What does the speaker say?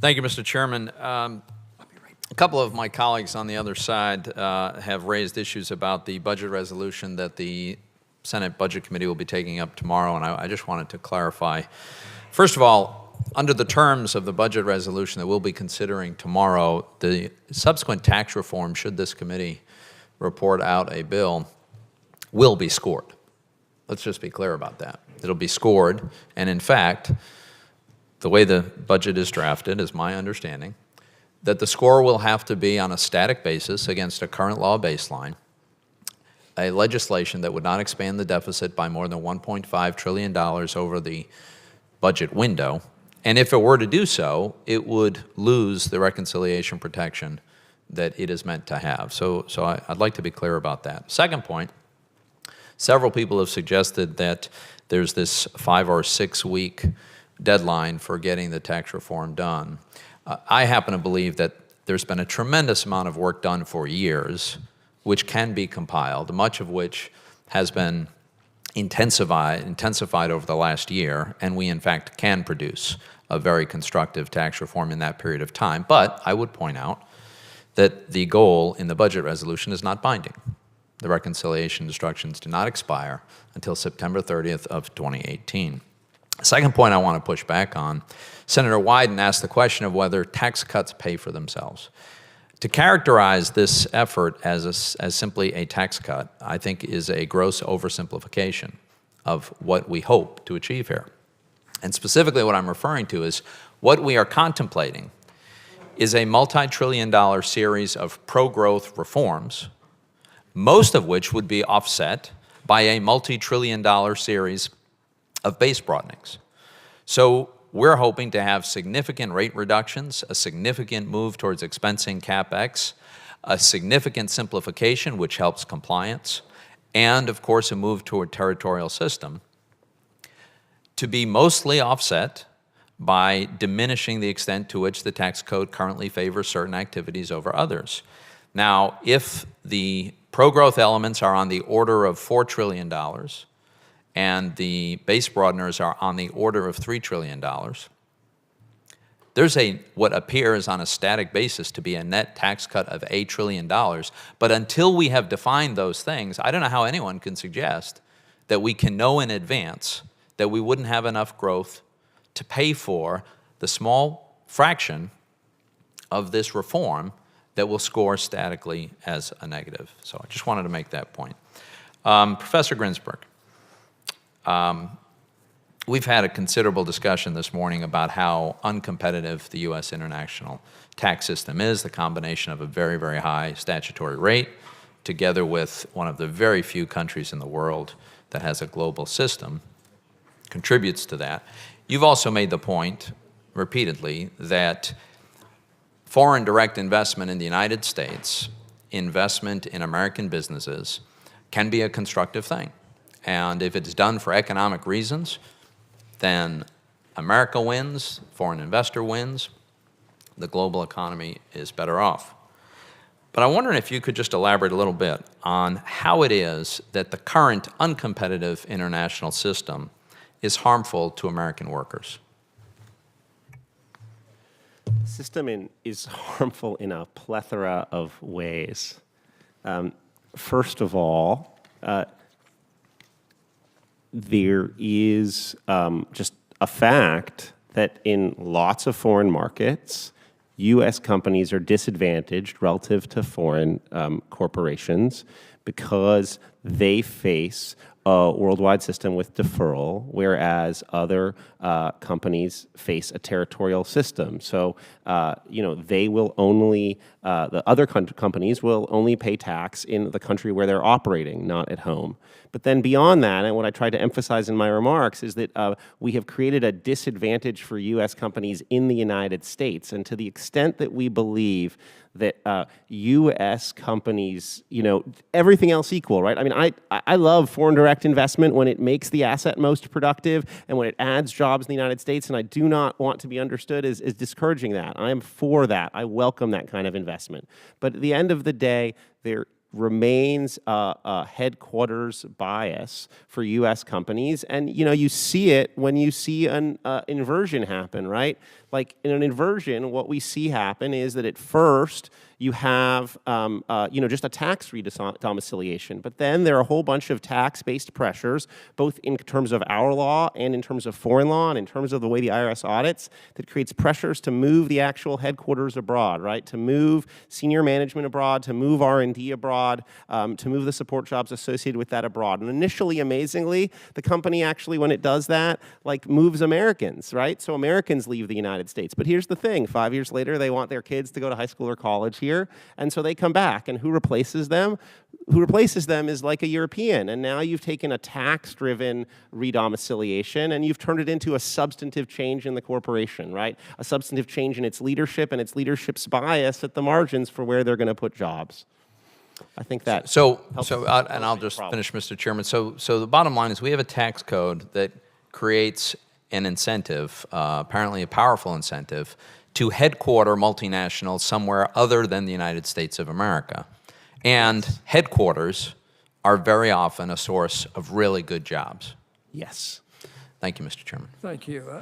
Thank you, Mr. Chairman. A couple of my colleagues on the other side have raised issues about the budget resolution that the Senate Budget Committee will be taking up tomorrow, and I just wanted to clarify. First of all, under the terms of the budget resolution that we'll be considering tomorrow, the subsequent tax reform, should this committee report out a bill, will be scored. Let's just be clear about that. It'll be scored, and in fact, the way the budget is drafted is my understanding that the score will have to be on a static basis against a current law baseline, a legislation that would not expand the deficit by more than $1.5 trillion over the budget window, and if it were to do so, it would lose the reconciliation protection that it is meant to have. So I'd like to be clear about that. Second point, several people have suggested that there's this 5 or 6 week deadline for getting the tax reform done. I happen to believe that there's been a tremendous amount of work done for years, which can be compiled, much of which has been intensified over the last year, and we in fact can produce a very constructive tax reform in that period of time. But I would point out that the goal in the budget resolution is not binding. The reconciliation instructions do not expire until September 30th of 2018. Second point I want to push back on, Senator Wyden asked the question of whether tax cuts pay for themselves. To characterize this effort as simply a tax cut, I think is a gross oversimplification of what we hope to achieve here. And specifically what I'm referring to is what we are contemplating is a multi-trillion-dollar series of pro-growth reforms, most of which would be offset by a multi-trillion-dollar series of base broadenings. So we're hoping to have significant rate reductions, a significant move towards expensing CapEx, a significant simplification which helps compliance, and of course a move toward territorial system to be mostly offset by diminishing the extent to which the tax code currently favors certain activities over others. Now, if the pro-growth elements are on the order of $4 trillion, and the base broadeners are on the order of $3 trillion, there's what appears on a static basis to be a net tax cut of $8 trillion. But until we have defined those things, I don't know how anyone can suggest that we can know in advance that we wouldn't have enough growth to pay for the small fraction of this reform that will score statically as a negative. So I just wanted to make that point. Professor Ginsburg. We've had a considerable discussion this morning about how uncompetitive the U.S. international tax system is, the combination of a very, very high statutory rate together with one of the very few countries in the world that has a global system contributes to that. You've also made the point repeatedly that foreign direct investment in the United States, investment in American businesses, can be a constructive thing. And if it's done for economic reasons, then America wins, foreign investor wins, the global economy is better off. But I'm wondering if you could just elaborate a little bit on how it is that the current uncompetitive international system is harmful to American workers. The system is harmful in a plethora of ways. First of all, there is just a fact that in lots of foreign markets, U.S. companies are disadvantaged relative to foreign corporations because they face a worldwide system with deferral, whereas other companies face a territorial system. So, they will only, the other companies will only pay tax in the country where they're operating, not at home. But then beyond that, and what I tried to emphasize in my remarks is that we have created a disadvantage for U.S. companies in the United States. And to the extent that we believe that U.S. companies, everything else equal, right? I mean, I love foreign direct investment when it makes the asset most productive and when it adds jobs in the United States, and I do not want to be understood as discouraging that. I am for that. I welcome that kind of investment. But at the end of the day, there remains a headquarters bias for U.S. companies, and you see it when you see an inversion happen, right? Like in an inversion, what we see happen is that at first you have just a tax redomiciliation, but then there are a whole bunch of tax-based pressures, both in terms of our law and in terms of foreign law and in terms of the way the IRS audits, that creates pressures to move the actual headquarters abroad, right? To move senior management abroad, to move R&D abroad, to move the support jobs associated with that abroad. And initially, amazingly, the company actually, when it does that, like moves Americans, right? So Americans leave the United States. But here's the thing, 5 years later, they want their kids to go to high school or college here, and so they come back. And who replaces them? Who replaces them is like a European. And now you've taken a tax-driven redomiciliation and you've turned it into a substantive change in the corporation, right? A substantive change in its leadership and its leadership's bias at the margins for where they're going to put jobs. I think that and I'll just finish, Mr. Chairman. So the bottom line is we have a tax code that creates an incentive, apparently a powerful incentive, to headquarter multinationals somewhere other than the United States of America. And headquarters are very often a source of really good jobs. Yes. Thank you, Mr. Chairman. Thank you.